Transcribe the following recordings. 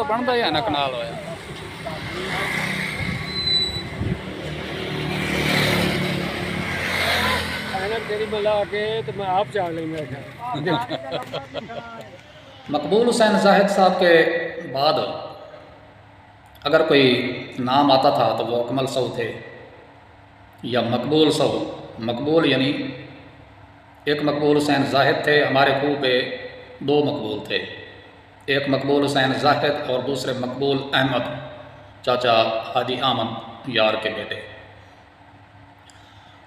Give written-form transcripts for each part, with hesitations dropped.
تو بنتا ہی ہے نا کنال ہویا تیری ملا کے تو میں آپ چاہ لیں گا مقبول حسین زاہد صاحب کے بعد اگر کوئی نام آتا تھا تو وہ اکمل صاحب تھے یا مقبول صاحب. مقبول یعنی ایک مقبول حسین زاہد تھے. ہمارے خوہ پہ دو مقبول تھے، ایک مقبول حسین زاہد اور دوسرے مقبول احمد چاچا حاجی احمد یار کے بیٹے.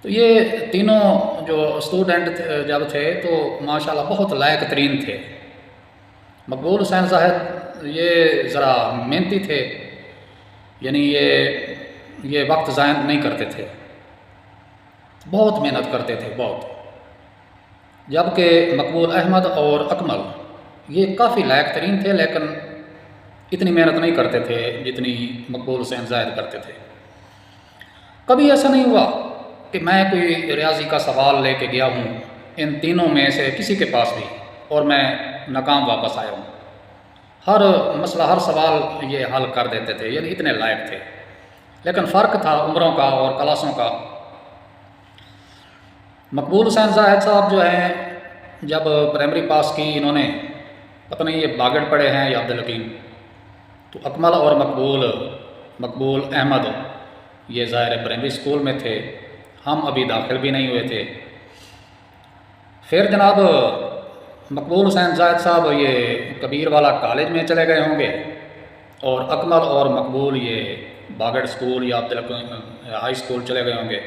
تو یہ تینوں جو اسٹوڈنٹ جب تھے تو ماشاءاللہ بہت لائق ترین تھے. مقبول حسین زاہد یہ ذرا محنتی تھے، یعنی یہ وقت ضائع نہیں کرتے تھے، بہت محنت کرتے تھے بہت. جبکہ مقبول احمد اور اکمل یہ کافی لائق ترین تھے لیکن اتنی محنت نہیں کرتے تھے جتنی مقبول حسین زاہد کرتے تھے. کبھی ایسا نہیں ہوا کہ میں کوئی ریاضی کا سوال لے کے گیا ہوں ان تینوں میں سے کسی کے پاس بھی اور میں ناکام واپس آیا ہوں. ہر مسئلہ ہر سوال یہ حل کر دیتے تھے، یعنی اتنے لائق تھے. لیکن فرق تھا عمروں کا اور کلاسوں کا. مقبول حسین زاہد صاحب جو ہیں جب پرائمری پاس کی انہوں نے، پتہ نہیں یہ باگڑ پڑھے ہیں یا عبدالحکیم، تو اکمل اور مقبول احمد یہ ظاہر پرائمری اسکول میں تھے، ہم ابھی داخل بھی نہیں ہوئے تھے. پھر جناب مقبول حسین زاہد صاحب یہ کبیر والا کالج میں چلے گئے ہوں گے اور اکمل اور مقبول یہ باگڑ اسکول یا ہائی اسکول چلے گئے ہوں گے.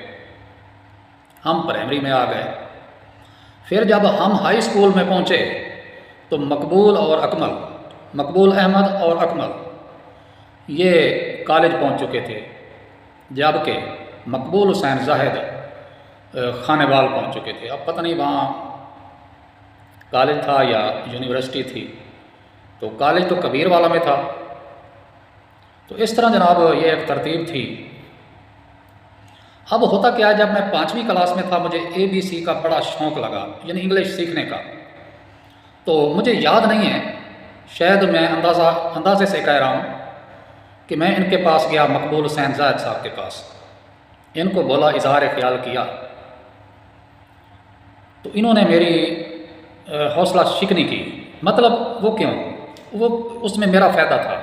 ہم پرائمری میں آ گئے. پھر جب ہم ہائی اسکول میں پہنچے تو مقبول احمد اور اکمل یہ کالج پہنچ چکے تھے، جبکہ مقبول حسین زاہد خانے وال پہنچ چکے تھے. اب پتہ نہیں وہاں کالج تھا یا یونیورسٹی تھی، تو کالج تو کبیر والا میں تھا. تو اس طرح جناب یہ ایک ترتیب تھی. اب ہوتا کیا، جب میں 5ویں کلاس میں تھا مجھے ABC کا بڑا شوق لگا، یعنی انگلش سیکھنے کا. تو مجھے یاد نہیں ہے، شاید میں اندازے سے کہہ رہا ہوں کہ میں ان کے پاس گیا، مقبول حسین زاہد صاحب کے پاس. ان کو بولا، اظہار خیال کیا، تو انہوں نے میری حوصلہ شکنی کی. مطلب وہ کیوں؟ وہ اس میں میرا فائدہ تھا.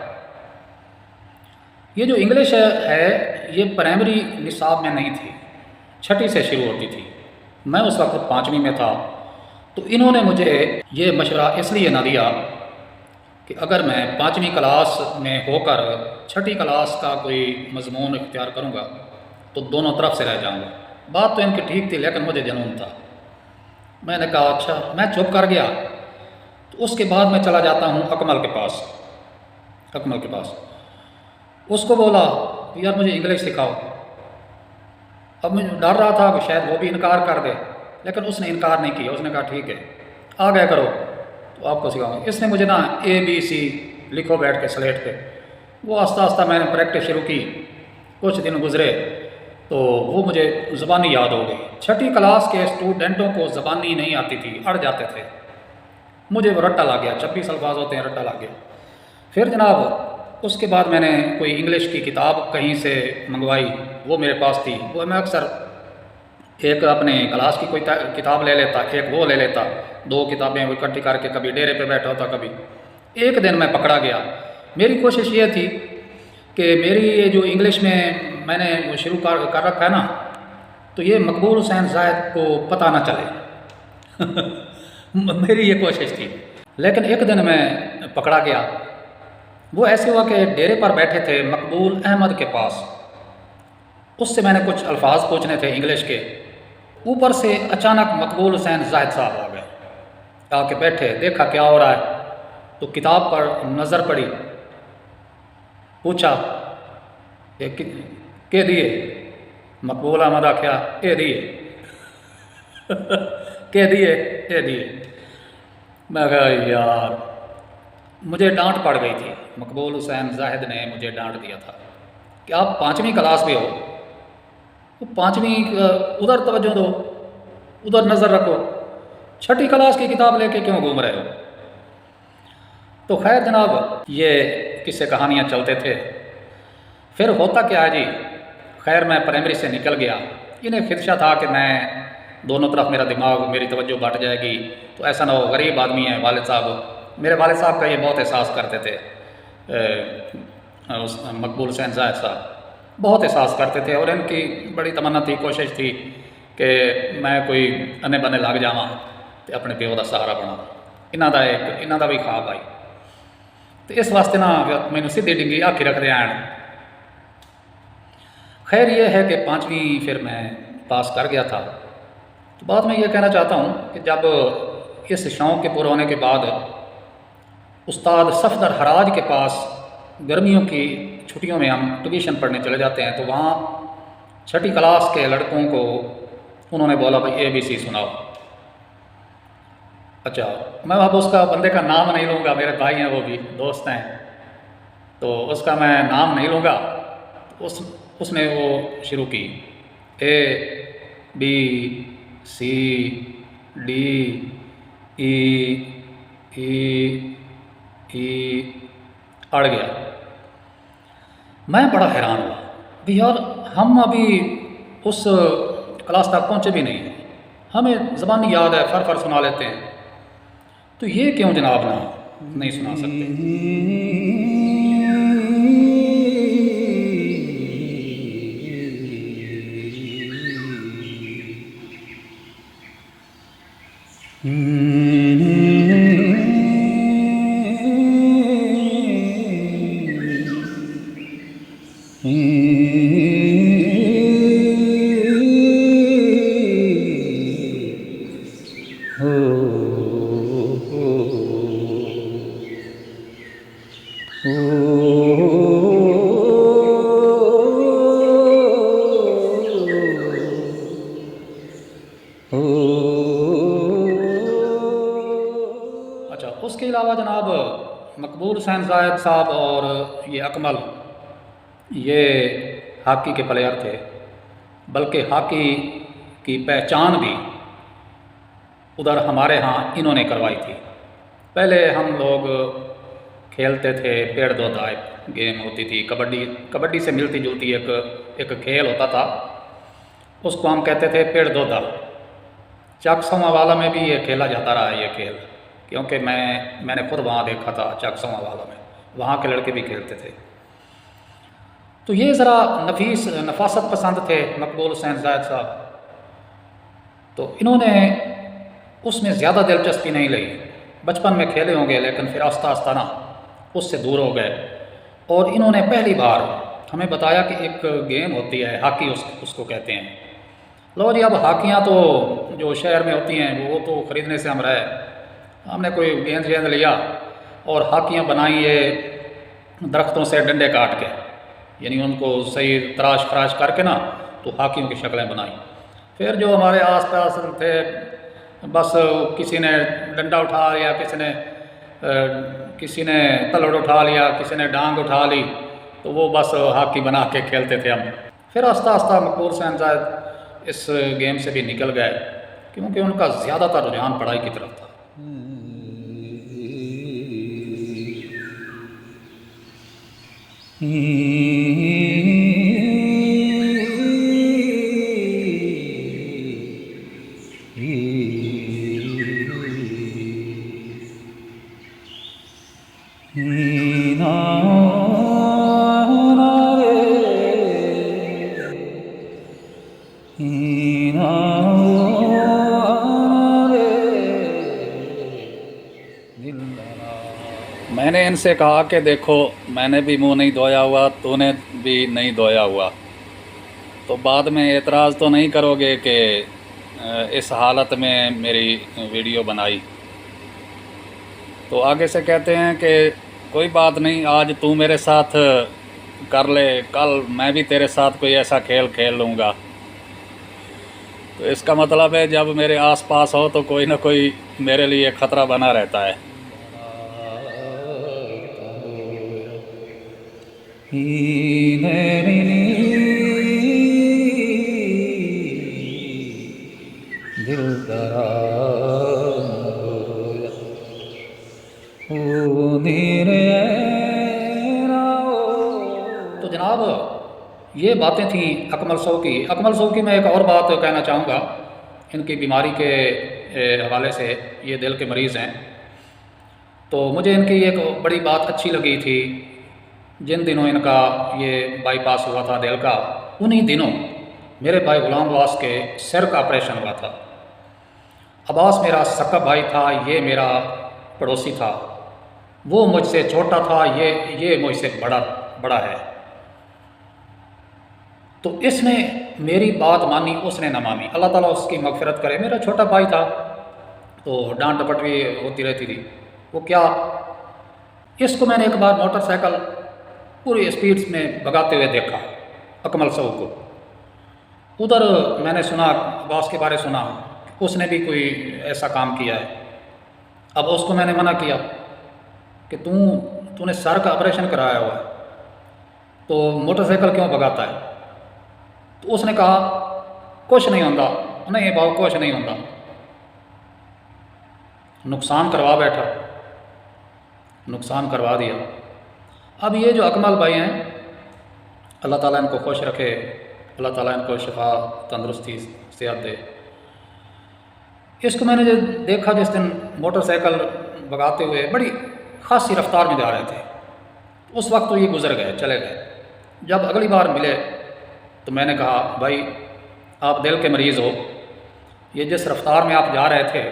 یہ جو انگلش ہے یہ پرائمری نصاب میں نہیں تھی، 6ٹھی سے شروع ہوتی تھی. میں اس وقت 5ویں میں تھا. تو انہوں نے مجھے یہ مشورہ اس لیے نہ دیا کہ اگر میں 5ویں کلاس میں ہو کر 6ٹھی کلاس کا کوئی مضمون اختیار کروں گا تو دونوں طرف سے رہ جاؤں گا. بات تو ان کی ٹھیک تھی لیکن مجھے جنون تھا. میں نے کہا اچھا، میں چپ کر گیا. تو اس کے بعد میں چلا جاتا ہوں اکمل کے پاس. اس کو بولا یار مجھے انگلش سکھاؤ. اب مجھے ڈر رہا تھا کہ شاید وہ بھی انکار کر دے، لیکن اس نے انکار نہیں کیا. اس نے کہا ٹھیک ہے آ گیا کرو تو آپ کو سکھاؤں گا. اس نے مجھے نا ABC لکھو بیٹھ کے سلیٹ پہ. وہ آہستہ آہستہ میں نے پریکٹس شروع کی. کچھ دن گزرے تو وہ مجھے زبانی یاد ہو گئی. 6ٹھی کلاس کے اسٹوڈنٹوں کو زبانی نہیں آتی تھی، اڑ جاتے تھے. مجھے وہ رٹا لگ گیا، 26 الفاظ ہوتے ہیں، رٹا لگ گیا. پھر جناب اس کے بعد میں نے کوئی انگلش کی کتاب کہیں سے منگوائی، وہ میرے پاس تھی. وہ میں اکثر ایک اپنے کلاس کی کوئی کتاب لے لیتا، ایک وہ لے لیتا، 2 کتابیں وہ اکٹھی کر کے کبھی ڈیرے پہ بیٹھا ہوتا. کبھی ایک دن میں پکڑا گیا. میری کوشش یہ تھی کہ میری یہ جو انگلش میں نے شروع کر رکھا ہے نا، تو یہ مقبول حسین زاہد کو پتہ نہ چلے. میری یہ کوشش تھی. لیکن ایک دن میں پکڑا گیا. وہ ایسے ہوا کہ ڈیرے پر بیٹھے تھے مقبول احمد کے پاس. اس سے میں نے کچھ الفاظ پوچھنے تھے انگلش کے. اوپر سے اچانک مقبول حسین زاہد صاحب آ گئے. آ کے بیٹھے، دیکھا کیا ہو رہا ہے تو کتاب پر نظر پڑی. پوچھا کہ دیے؟ مقبول احمد آخیا اے دیے. کہ دیے اے دیے. میں کہا یار، مجھے ڈانٹ پڑ گئی تھی. مقبول حسین زاہد نے مجھے ڈانٹ دیا تھا کہ آپ 5ویں کلاس میں ہو، 5ویں ادھر توجہ دو، ادھر نظر رکھو، 6ٹھی کلاس کی کتاب لے کے کیوں گھوم رہے ہو. تو خیر جناب یہ قصے کہانیاں چلتے تھے۔ پھر ہوتا کیا ہے جی، خیر میں پرائمری سے نکل گیا، انہیں خدشہ تھا کہ میں دونوں طرف میرا دماغ، میری توجہ بٹ جائے گی، تو ایسا نہ ہو، غریب آدمی ہے والد صاحب، میرے والد صاحب کا یہ بہت احساس کرتے تھے، مقبول حسین زاہد صاحب بہت احساس کرتے تھے، اور ان کی بڑی تمنا تھی، کوشش تھی کہ میں کوئی انے بنے لگ جاواں تو اپنے پیو کا سہارا بنا، انہاں دا بھی خواب آئی۔ تو اس واسطے نا مینوں سیدھی ڈنگی آکھی رکھتے ہیں۔ خیر یہ ہے کہ 5ویں پھر میں پاس کر گیا تھا۔ تو بعد میں یہ کہنا چاہتا ہوں کہ جب اس شوق کے پورا ہونے کے بعد استاد صفدر حراج کے پاس گرمیوں کی چھٹیوں میں ہم ٹیوشن پڑھنے چلے جاتے ہیں، تو وہاں 6ٹھی کلاس کے لڑکوں کو انہوں نے بولا بھائی ABC سناؤ۔ اچھا، میں اب اس کا بندے کا نام نہیں لوں گا، میرے بھائی ہیں، وہ بھی دوست ہیں، تو اس کا میں نام نہیں لوں گا۔ اس نے وہ شروع کی ABCD E اڑ گیا۔ میں بڑا حیران ہوا بھی یار، ہم ابھی اس کلاس تک پہنچے بھی نہیں، ہمیں زبانی یاد ہے، فر سنا لیتے ہیں، تو یہ کیوں جناب نا نہیں سنا سکتے؟ اچھا، اس کے علاوہ جناب مقبول حسین زاہد صاحب اور یہ اکمل، یہ ہاکی کے پلیئر تھے، بلکہ ہاکی کی پہچان بھی ادھر ہمارے ہاں انہوں نے کروائی تھی۔ پہلے ہم لوگ کھیلتے تھے پیڑ دو دائب، گیم ہوتی تھی، کبڈی سے ملتی جلتی ایک کھیل ہوتا تھا، اس کو ہم کہتے تھے پیڑ دو دا۔ چک سواں والا میں بھی یہ کھیلا جاتا رہا ہے یہ کھیل، کیونکہ میں نے خود وہاں دیکھا تھا، چک سواں والا میں وہاں کے لڑکے بھی کھیلتے تھے۔ تو یہ ذرا نفاست پسند تھے مقبول حسین زاہد صاحب، تو انہوں نے اس میں زیادہ دلچسپی نہیں لئی، بچپن میں کھیلے ہوں گے لیکن پھر آہستہ آہستہ نا اس سے دور ہو گئے، اور انہوں نے پہلی بار ہمیں بتایا کہ ایک گیم ہوتی ہے ہاکی، اس کو کہتے ہیں۔ لو جی، اب ہاکیاں تو جو شہر میں ہوتی ہیں وہ تو خریدنے سے ہم رہے، ہم نے کوئی گیند لیا اور ہاکیاں بنائیں یہ درختوں سے ڈنڈے کاٹ کے، یعنی ان کو صحیح تراش خراش کر کے نا تو ہاکیوں کی شکلیں بنائیں۔ پھر جو ہمارے آس پاس تھے، بس کسی نے ڈنڈا اٹھا لیا، کسی نے تلوڑ اٹھا لیا، کسی نے ڈانگ اٹھا لی، تو وہ بس ہاکی بنا کے کھیلتے تھے ہم۔ پھر آہستہ آہستہ مقبول حسین زاہد اس گیم سے بھی نکل گئے، کیونکہ ان کا زیادہ تر رجحان پڑھائی کی طرف تھا۔ میں نے ان سے کہا کہ دیکھو، میں نے بھی منہ نہیں دھویا ہوا، تو نے بھی نہیں دھویا ہوا، تو بعد میں اعتراض تو نہیں کرو گے کہ اس حالت میں میری ویڈیو بنائی؟ تو آگے سے کہتے ہیں کہ کوئی بات نہیں، آج تو میرے ساتھ کر لے، کل میں بھی تیرے ساتھ کوئی ایسا کھیل لوں گا۔ تو اس کا مطلب ہے جب میرے آس پاس ہو تو کوئی نہ کوئی میرے لیے خطرہ بنا رہتا ہے۔ یہ باتیں تھیں اکمل سوکی۔ اکمل سوکی میں ایک اور بات کہنا چاہوں گا، ان کی بیماری کے حوالے سے، یہ دل کے مریض ہیں، تو مجھے ان کی ایک بڑی بات اچھی لگی تھی۔ جن دنوں ان کا یہ بائی پاس ہوا تھا دل کا، انہی دنوں میرے بھائی غلام عباس کے سر کا آپریشن ہوا تھا۔ عباس میرا سکا بھائی تھا، یہ میرا پڑوسی تھا، وہ مجھ سے چھوٹا تھا، یہ مجھ سے بڑا ہے۔ تو اس نے میری بات مانی، اس نے نہ مانی، اللہ تعالیٰ اس کی مغفرت کرے۔ میرا چھوٹا بھائی تھا تو ڈانٹ ڈپٹ بھی ہوتی رہتی تھی۔ وہ کیا، اس کو میں نے ایک بار موٹر سائیکل پوری اسپیڈ میں بھگاتے ہوئے دیکھا، اکمل سو کو۔ ادھر میں نے سنا، عباس کے بارے سنا، اس نے بھی کوئی ایسا کام کیا ہے۔ اب اس کو میں نے منع کیا کہ تو نے سر کا آپریشن کرایا ہوا ہے تو موٹر سائیکل کیوں بھگاتا ہے؟ تو اس نے کہا کچھ نہیں ہوتا، نہیں باؤ کچھ نہیں ہوتا، نقصان کروا بیٹھا، نقصان کروا دیا۔ اب یہ جو اکمل بھائی ہیں، اللہ تعالیٰ ان کو خوش رکھے، اللہ تعالیٰ ان کو شفا تندرستی صحت دے۔ اس کو میں نے جو دیکھا جس دن موٹر سائیکل بھگاتے ہوئے بڑی خاصی رفتار میں جا رہے تھے، اس وقت تو یہ گزر گئے، چلے گئے۔ جب اگلی بار ملے تو میں نے کہا بھائی آپ دل کے مریض ہو، یہ جس رفتار میں آپ جا رہے تھے،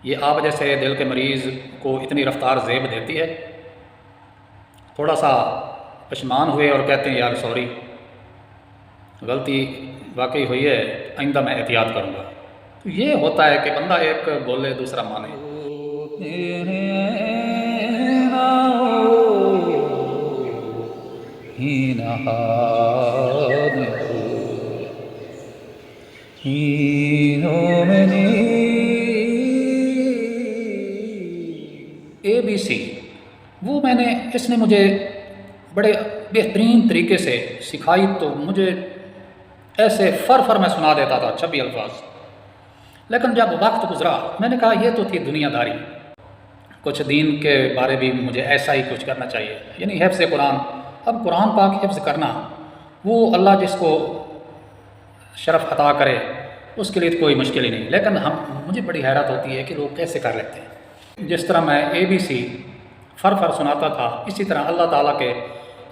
یہ آپ جیسے دل کے مریض کو اتنی رفتار زیب دیتی ہے؟ تھوڑا سا پشیمان ہوئے اور کہتے ہیں یار سوری، غلطی واقعی ہوئی ہے، آئندہ میں احتیاط کروں گا۔ تو یہ ہوتا ہے کہ بندہ ایک بولے دوسرا مانے۔ ABC وہ میں نے، اس نے مجھے بڑے بہترین طریقے سے سکھائی، تو مجھے ایسے فر میں سنا دیتا تھا 26 الفاظ۔ لیکن جب وقت گزرا میں نے کہا یہ تو تھی دنیا داری، کچھ دین کے بارے بھی مجھے ایسا ہی کچھ کرنا چاہیے، یعنی حفظ قرآن۔ اب قرآن پاک حفظ کرنا، وہ اللہ جس کو شرف عطا کرے اس کے لیے کوئی مشکل ہی نہیں، لیکن مجھے بڑی حیرت ہوتی ہے کہ لوگ کیسے کر لیتے ہیں۔ جس طرح میں ABC فر سناتا تھا، اسی طرح اللہ تعالیٰ کے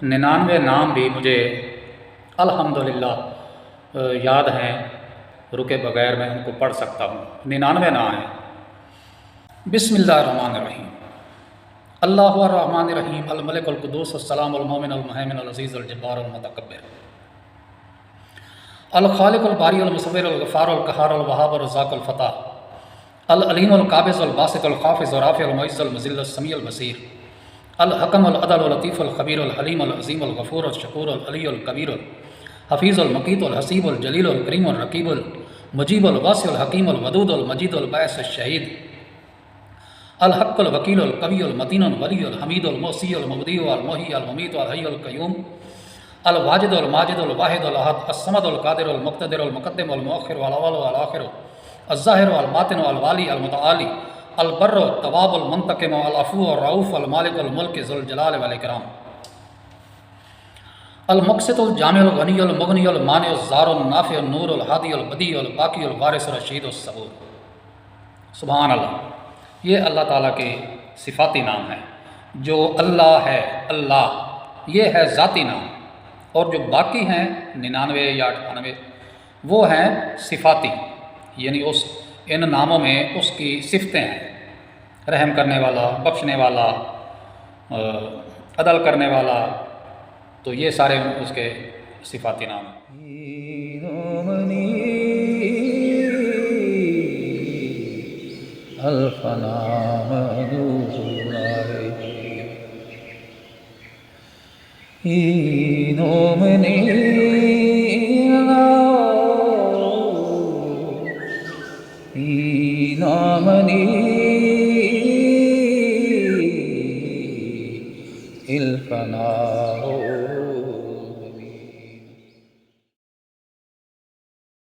99 نام بھی مجھے الحمدللہ یاد ہیں، رکے بغیر میں ان کو پڑھ سکتا ہوں۔ 99 نام ہیں۔ بسم اللہ الرحمن الرحیم، اللہ الرحمن الرحیم، الملک القدوس السلام المومن المہیمن العزیز الجبار المتکبر، الخالق الباری المصور الغفار القہار الوہاب الرزاق الفتح، العلیم القابض الباسط الخافض الرافع المعز المذل السمیع البصیر، الحکم العدل اللطیف الخبیر الحلیم العظیم الغفور الشکور العلی الکبیر الحفیظ المقیت الحسیب الجلیل الکریم الرقیب المجیب الواسع الحکیم الودود المجید الباعث الشہید، الحق الوکیل القوی المتین الولی الحمید المحصی المبدی المحیی الممیت الحی القیوم، الواجد الماجد الواحد الاحد الصمد القادر المقتدر المقدم المؤخر والاول والآخر الظاہر والباطن والوالی المتعالی البر التواب المنتقم العفو الرؤوف المالک الملک ذو الجلال والاکرام، المقسط الجامع الغنی المغنی المانع الزار النافع النور الہادی البدیع الباقی الوارث الرشید الصبور۔ سبحان اللہ، یہ اللہ تعالیٰ کے صفاتی نام ہیں۔ جو اللہ ہے، اللہ یہ ہے ذاتی نام، اور جو باقی ہیں 99 یا 98 وہ ہیں صفاتی، یعنی ان ناموں میں اس کی صفتیں ہیں، رحم کرنے والا، بخشنے والا، عدل کرنے والا، تو یہ سارے اس کے صفاتی نام ہیں۔ الفنا